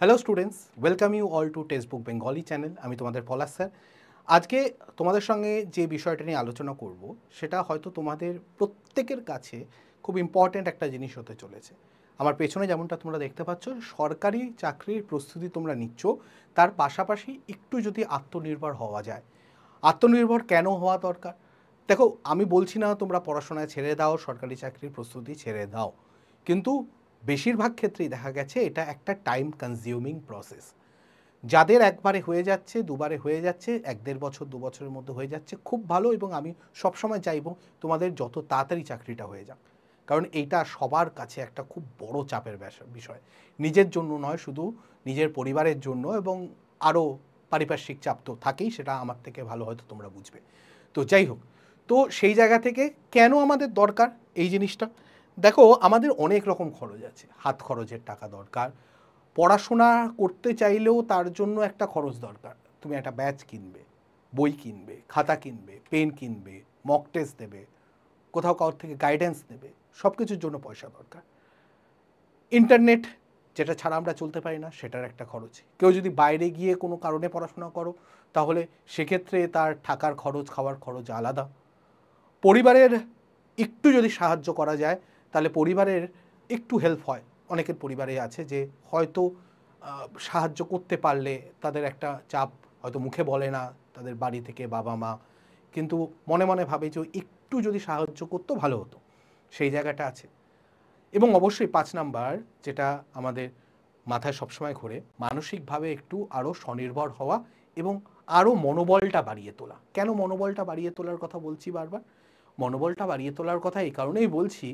Hello students, welcome you all to textbook Bengali channel. আমি তোমাদের পলাশ sir. আজকে তোমাদের সঙ্গে যে বিষয়টা নিয়ে আলোচনা করব সেটা হয়তো তোমাদের প্রত্যেকের কাছে খুব ইম্পর্ট্যান্ট একটা জিনিস হতে চলেছে। আমার পেছনে যেমনটা তোমরা দেখতে পাচ্ছ, সরকারি চাকরির প্রস্তুতি তোমরা নিচ্ছ, তার পাশাপাশি একটু যদি আত্মনির্ভর হওয়া যায়। আত্মনির্ভর কেন হওয়া দরকার? দেখো, আমি বলছি না তোমরা পড়াশোনায় ছেড়ে দাও, সরকারি চাকরির প্রস্তুতি ছেড়ে দাও, কিন্তু বেশিরভাগ ক্ষেত্রেই দেখা গেছে এটা একটা টাইম কনজিউমিং প্রসেস। যাদের একবারে হয়ে যাচ্ছে, দুবারে হয়ে যাচ্ছে, 1-1.5 বছর 2 বছরের মধ্যে হয়ে যাচ্ছে, খুব ভালো। এবং আমি সবসময় চাইবো তোমাদের যত তাড়াতাড়ি চাকরিটা হয়ে যাক, কারণ এইটা সবার কাছে একটা খুব বড় চাপের বিষয়। নিজের জন্য নয়, শুধু নিজের পরিবারের জন্য, এবং আরও পারিপার্শ্বিক চাপ তো থাকেই, সেটা আমার থেকে ভালো হয়তো তোমরা বুঝবে। তো যাই হোক, তো সেই জায়গা থেকে কেন আমাদের দরকার এই জিনিসটা? দেখো, আমাদের অনেক রকম খরচ আছে। হাত খরচের টাকা দরকার, পড়াশোনা করতে চাইলেও তার জন্য একটা খরচ দরকার। তুমি একটা ব্যাচ কিনবে, বই কিনবে, খাতা কিনবে, পেন কিনবে, মক টেস্ট দেবে, কোথাও কারোর থেকে গাইডেন্স নেবে, সব কিছুর জন্য পয়সা দরকার। ইন্টারনেট, যেটা ছাড়া আমরা চলতে পারি না, সেটার একটা খরচ। কেউ যদি বাইরে গিয়ে কোনো কারণে পড়াশোনা করো, তাহলে সেক্ষেত্রে তার থাকার খরচ, খাওয়ার খরচ আলাদা। পরিবারের একটু যদি সাহায্য করা যায়, তাহলে পরিবারের একটু হেল্প হয়। অনেকের পরিবারে আছে যে হয়তো সাহায্য করতে পারলে তাদের একটা চাপ, হয়তো মুখে বলে না তাদের বাড়ি থেকে বাবা মা, কিন্তু মনে মনে ভাবে যে একটু যদি সাহায্য করতো ভালো হতো, সেই জায়গাটা আছে। এবং অবশ্যই 5 নাম্বার, যেটা আমাদের মাথায় সবসময় ঘোরে, মানসিকভাবে একটু আরও স্বনির্ভর হওয়া এবং আরও মনোবলটা বাড়িয়ে তোলা। কেন মনোবলটা বাড়িয়ে তোলার কথা বলছি বারবার? মনোবলটা বাড়িয়ে তোলার কথা এই কারণেই বলছি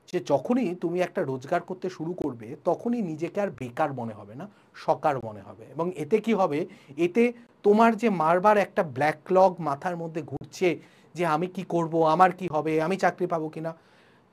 যে যখনই তুমি একটা রোজগার করতে শুরু করবে, তখনই নিজেকে আর বেকার মনে হবে না, সকার মনে হবে। এবং এতে কি হবে? এতে তোমার যে বারবার একটা ব্ল্যাকলগ মাথার মধ্যে ঘুরছে যে আমি কি করব, আমার কি হবে, আমি চাকরি পাবো কিনা,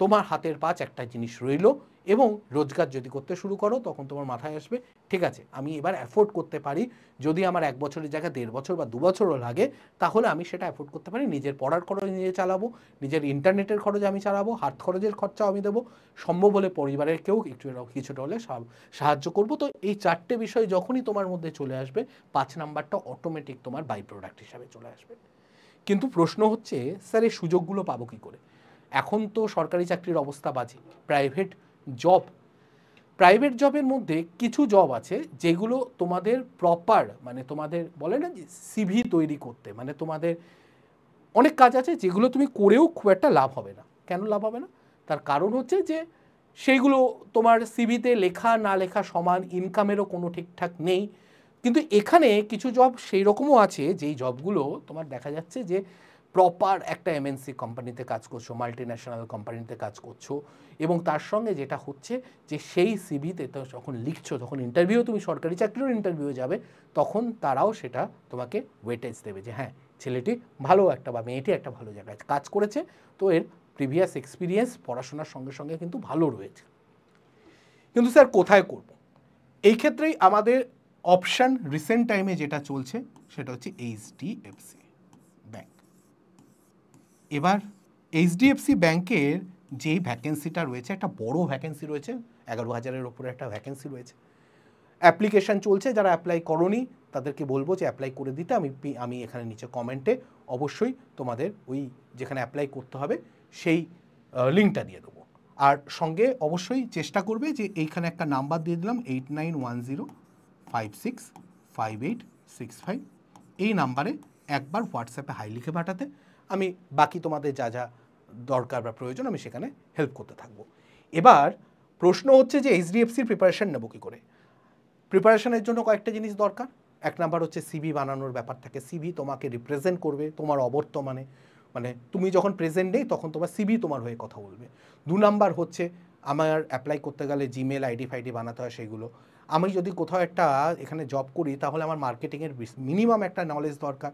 তোমার হাতের পাঁচ একটা জিনিস রইল। এবং রোজগার যদি করতে শুরু করো, তখন তোমার মাথায় আসবে, ঠিক আছে, আমি এবার অ্যাফোর্ড করতে পারি। যদি আমার 1 বছরের জায়গায় 1.5 বছর বা 2 বছরও লাগে, তাহলে আমি সেটা অ্যাফোর্ড করতে পারি। নিজের পড়ার খরচ নিজে চালাবো, নিজের ইন্টারনেটের খরচ আমি চালাবো, হাত খরচের খরচাও আমি দেবো, সম্ভব হলে পরিবারের কেউ একটু কিছুটা হলে সাহায্য করব। তো এই 4টে বিষয় যখনই তোমার মধ্যে চলে আসবে, 5 নাম্বারটা অটোমেটিক তোমার বাই প্রোডাক্ট হিসাবে চলে আসবে। কিন্তু প্রশ্ন হচ্ছে, স্যার এই সুযোগগুলো পাবো কী করে? এখন তো সরকারি চাকরির অবস্থা বাজে। জব প্রাইভেট জবের মধ্যে কিছু জব আছে যেগুলো তোমাদের প্রপার, মানে তোমাদের বলে না যে সিভি তৈরি করতে, মানে তোমাদের অনেক কাজ আছে যেগুলো তুমি করেও খুব একটা লাভ হবে না। কেন লাভ হবে না? তার কারণ হচ্ছে যে সেইগুলো তোমার সিভিতে লেখা না লেখা সমান, ইনকামেরও কোনো ঠিকঠাক নেই। কিন্তু এখানে কিছু জব সেই রকমও আছে যেই জবগুলো তোমার দেখা যাচ্ছে যে প্রপার একটা এমএনসি কোম্পানিতে কাজ করছো, মাল্টি ন্যাশনাল কোম্পানিতে কাজ করছো, এবং তার সঙ্গে যেটা হচ্ছে যে সেই সিভিতে তো যখন লিখছো, তখন ইন্টারভিউ, তুমি সরকারি চাকরিরও ইন্টারভিউ যাবে, তখন তারাও সেটা তোমাকে ওয়েটেজ দেবে যে হ্যাঁ, ছেলেটি ভালো একটা বা মেয়েটি একটা ভালো জায়গায় কাজ করেছে, তো এর প্রিভিয়াস এক্সপিরিয়েন্স পড়াশোনার সঙ্গে সঙ্গে কিন্তু ভালো রয়েছে। কিন্তু স্যার কোথায় করব? এই ক্ষেত্রেই আমাদের অপশান রিসেন্ট টাইমে যেটা চলছে সেটা হচ্ছে এইচডিএফসি ব্যাংক। এবার এইচডিএফসি ব্যাংকের যেই ভ্যাকেন্সিটা রয়েছে, একটা বড় ভ্যাকেন্সি রয়েছে, 11,000-এর ওপরে একটা ভ্যাকেন্সি রয়েছে। অ্যাপ্লিকেশান চলছে, যারা অ্যাপ্লাই করোনি তাদেরকে বলবো যে অ্যাপ্লাই করে দিতে। আমি এখানে নিচে কমেন্টে অবশ্যই তোমাদের ওই যেখানে অ্যাপ্লাই করতে হবে সেই লিঙ্কটা দিয়ে দেবো। আর সঙ্গে অবশ্যই চেষ্টা করবে যে এইখানে একটা নাম্বার দিয়ে দিলাম, 8910565865, এই নাম্বারে একবার হোয়াটসঅ্যাপে হাই লিখে পাঠাতে। আমি বাকি তোমাদের যা যা দরকার বা প্রয়োজন আমি সেখানে হেল্প করতে থাকবো। এবার প্রশ্ন হচ্ছে যে এইচডিএফসির প্রিপারেশান নেবো কী করে? প্রিপারেশনের জন্য কয়েকটা জিনিস দরকার। 1 নাম্বার হচ্ছে সিভি বানানোর ব্যাপার থাকে। সিভি তোমাকে রিপ্রেজেন্ট করবে তোমার অবর্তমানে, মানে তুমি যখন প্রেজেন্ট নেই তখন তোমার সিভি তোমার হয়ে কথা বলবে। 2 নাম্বার হচ্ছে আমার অ্যাপ্লাই করতে গেলে জিমেল আইডি ফাইডি বানাতে হয়, সেগুলো। আমি যদি কোথাও একটা এখানে জব করি, তাহলে আমার মার্কেটিংয়ের মিনিমাম একটা নলেজ দরকার,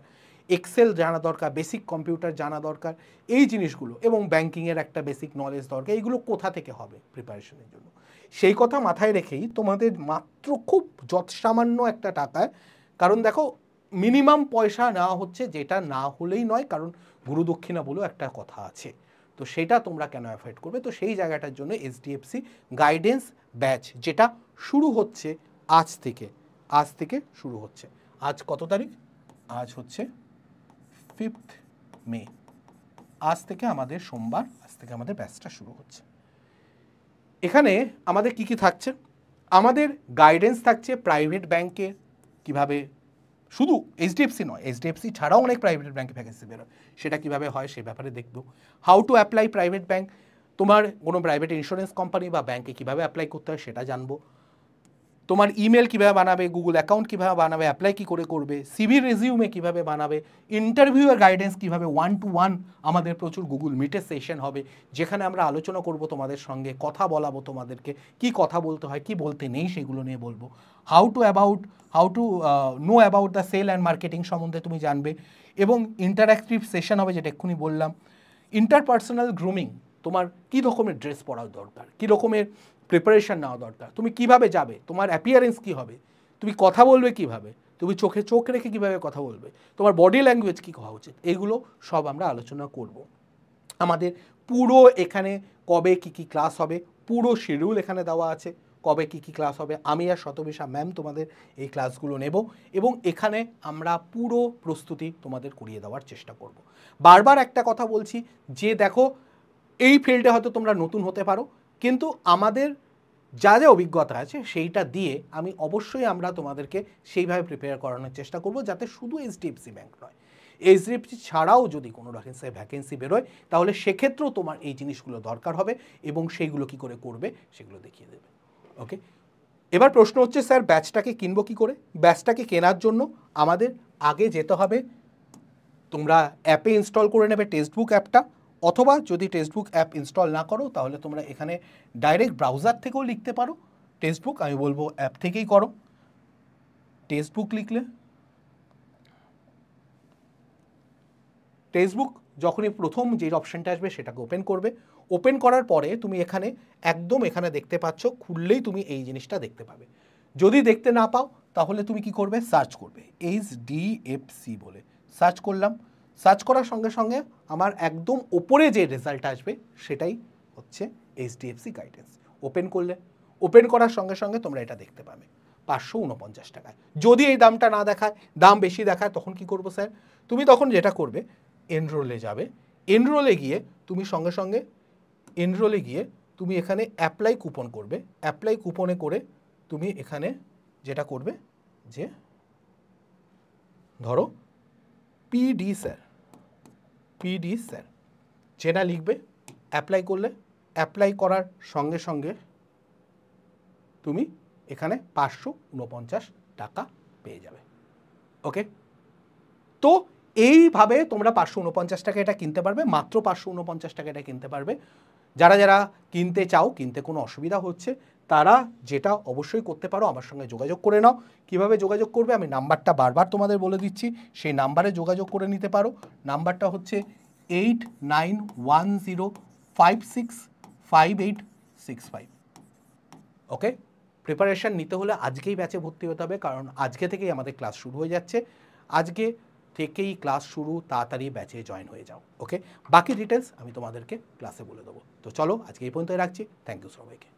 এক্সেল জানা দরকার, বেসিক কম্পিউটার জানা দরকার, এই জিনিসগুলো, এবং ব্যাংকিংয়ের একটা বেসিক নলেজ দরকার। এইগুলো কোথা থেকে হবে প্রিপারেশনের জন্য? সেই কথা মাথায় রেখেই তোমাদের মাত্র খুব যৎসামান্য একটা টাকায়, কারণ দেখো মিনিমাম পয়সা নেওয়া হচ্ছে, যেটা না হলেই নয়, কারণ গুরুদক্ষিণা বলেও একটা কথা আছে, তো সেটা তোমরা কেন অ্যাভয়েড করবে? তো সেই জায়গাটার জন্য এইচডিএফসি গাইডেন্স ব্যাচ, যেটা শুরু হচ্ছে আজ থেকে শুরু হচ্ছে। আজ কত তারিখ? আজ হচ্ছে 5 মে। আজ থেকে আমাদের সোমবার, আজ থেকে আমাদের ব্যাচটা শুরু হচ্ছে। এখানে আমাদের কি কি থাকছে? আমাদের গাইডেন্স থাকছে প্রাইভেট ব্যাংকে কিভাবে, শুধু এইচডিএফসি নয়, এইচডিএফসি ছাড়াও অনেক প্রাইভেট ব্যাংকে ভ্যাকেন্সি বেরোয়, সেটা কিভাবে হয় সে ব্যাপারে দেখব। How to apply private bank, তোমার কোনো প্রাইভেট ইন্স্যুরেন্স কোম্পানি বা ব্যাংকে কীভাবে অ্যাপ্লাই করতে হয় সেটা জানবো। তোমার ইমেল কীভাবে বানাবে, গুগল অ্যাকাউন্ট কীভাবে বানাবে, অ্যাপ্লাই কী করে করবে, সিভি রেজিউমে কীভাবে বানাবে, ইন্টারভিউয়ের গাইডেন্স কীভাবে, 1-to-1 আমাদের প্রচুর গুগল মিটের সেশন হবে, যেখানে আমরা আলোচনা করব তোমাদের সঙ্গে, কথা বলাবো তোমাদেরকে, কি কথা বলতে হয় কি বলতে নেই সেগুলো নিয়ে বলবো। How to know about the sale and marketing সম্বন্ধে তুমি জানবে, এবং ইন্টারঅ্যাক্টিভ সেশন হবে যেটা এক্ষুনি বললাম। ইন্টারপার্সোনাল গ্রুমিং, তোমার কী রকমের ড্রেস পরা দরকার, কী রকমের প্রিপারেশন নেওয়া দরকার, তুমি কিভাবে যাবে, তোমার অ্যাপিয়ারেন্স কী হবে, তুমি কথা বলবে কিভাবে, তুমি চোখে চোখ রেখে কীভাবে কথা বলবে, তোমার বডি ল্যাঙ্গুয়েজ কী হওয়া উচিত, এগুলো সব আমরা আলোচনা করব। আমাদের পুরো এখানে কবে কি কি ক্লাস হবে পুরো শিডিউল এখানে দেওয়া আছে, কবে কি কি ক্লাস হবে। আমি আর শতবিশা ম্যাম তোমাদের এই ক্লাসগুলো নেব, এবং এখানে আমরা পুরো প্রস্তুতি তোমাদের করিয়ে দেওয়ার চেষ্টা করব। বারবার একটা কথা বলছি যে দেখো, এই ফিল্ডে হয়তো তোমরা নতুন হতে পারো, কিন্তু আমাদের যা যা অভিজ্ঞতা আছে সেইটা দিয়ে আমরা তোমাদেরকে সেইভাবে প্রিপেয়ার করানোর চেষ্টা করব, যাতে শুধু এইচডিএফসি ব্যাংক নয়, এইচডিএফসি ছাড়াও যদি কোনো ভ্যাকেন্সি বেরোয় তাহলে সেক্ষেত্রেও তোমার এই জিনিসগুলো দরকার হবে, এবং সেইগুলো কি করে করবে সেগুলো দেখিয়ে দেবে। ওকে, এবার প্রশ্ন হচ্ছে স্যার ব্যাচটাকে কিনবো কি করে? ব্যাচটাকে কেনার জন্য আমাদের আগে যেতে হবে, তোমরা অ্যাপে ইনস্টল করে নেবে টেক্সটবুক অ্যাপটা, অথবা যদি টেক্সটবুক অ্যাপ ইনস্টল না করো তাহলে তোমরা এখানে ডাইরেক্ট ব্রাউজার থেকেও লিখতে পারো টেক্সটবুক। আমি বলবো অ্যাপ থেকেই করো। টেক্সটবুক লিখলে, টেক্সটবুক যখনই প্রথম যে অপশানটা আসবে সেটাকে ওপেন করবে। ওপেন করার পরে তুমি এখানে এখানে দেখতে পাচ্ছ, খুললেই তুমি এই জিনিসটা দেখতে পাবে। যদি দেখতে না পাও তাহলে তুমি কি করবে, সার্চ করবে এইচডিএফসি বলে, সার্চ করলাম। সার্চ করার সঙ্গে সঙ্গে আমার একদম ওপরে যে রেজাল্ট আসবে সেটাই হচ্ছে এইচডিএফসি গাইডেন্স। ওপেন করলে, ওপেন করার সঙ্গে সঙ্গে তোমরা এটা দেখতে পাবে 549 টাকায়। যদি এই দামটা না দেখায়, দাম বেশি দেখায়, তখন কি করবো স্যার? তুমি তখন যেটা করবে, এনরোলে যাবে। এনরোলে গিয়ে তুমি সঙ্গে সঙ্গে তুমি এখানে অ্যাপ্লাই কুপন করবে। অ্যাপ্লাই কুপনে করে তুমি এখানে যেটা করবে যে ধরো পিডি স্যার যেটা লিখবে, অ্যাপ্লাই করলে, অ্যাপ্লাই করার সঙ্গে সঙ্গে তুমি এখানে 549 টাকা পেয়ে যাবে। ওকে, তো এইভাবে তোমরা 549 টাকা এটা কিনতে পারবে, মাত্র 549 টাকা এটা কিনতে পারবে। যারা যারা কিনতে চাও, কিনতে কোনো অসুবিধা হচ্ছে, তারা যেটা অবশ্যই করতে পারো, আমার সঙ্গে যোগাযোগ করে নাও। কিভাবে যোগাযোগ করবে আমি নাম্বারটা বারবার তোমাদের বলে দিচ্ছি, সেই নাম্বারে যোগাযোগ করে নিতে পারো। নাম্বারটা হচ্ছে 8910565865। ওকে, প্রিপারেশান নিতে হলে আজকেই ব্যাচে ভর্তি হতে হবে, কারণ আজকে থেকেই আমাদের ক্লাস শুরু হয়ে যাচ্ছে। আজকে থেকেই ক্লাস শুরু, তাড়াতাড়ি ব্যাচে জয়েন হয়ে যাও। ওকে, বাকি ডিটেলস আমি তোমাদেরকে ক্লাসে বলে দেবো। তো চলো আজকে এই পর্যন্ত রাখছি। থ্যাংক ইউ সবাইকে।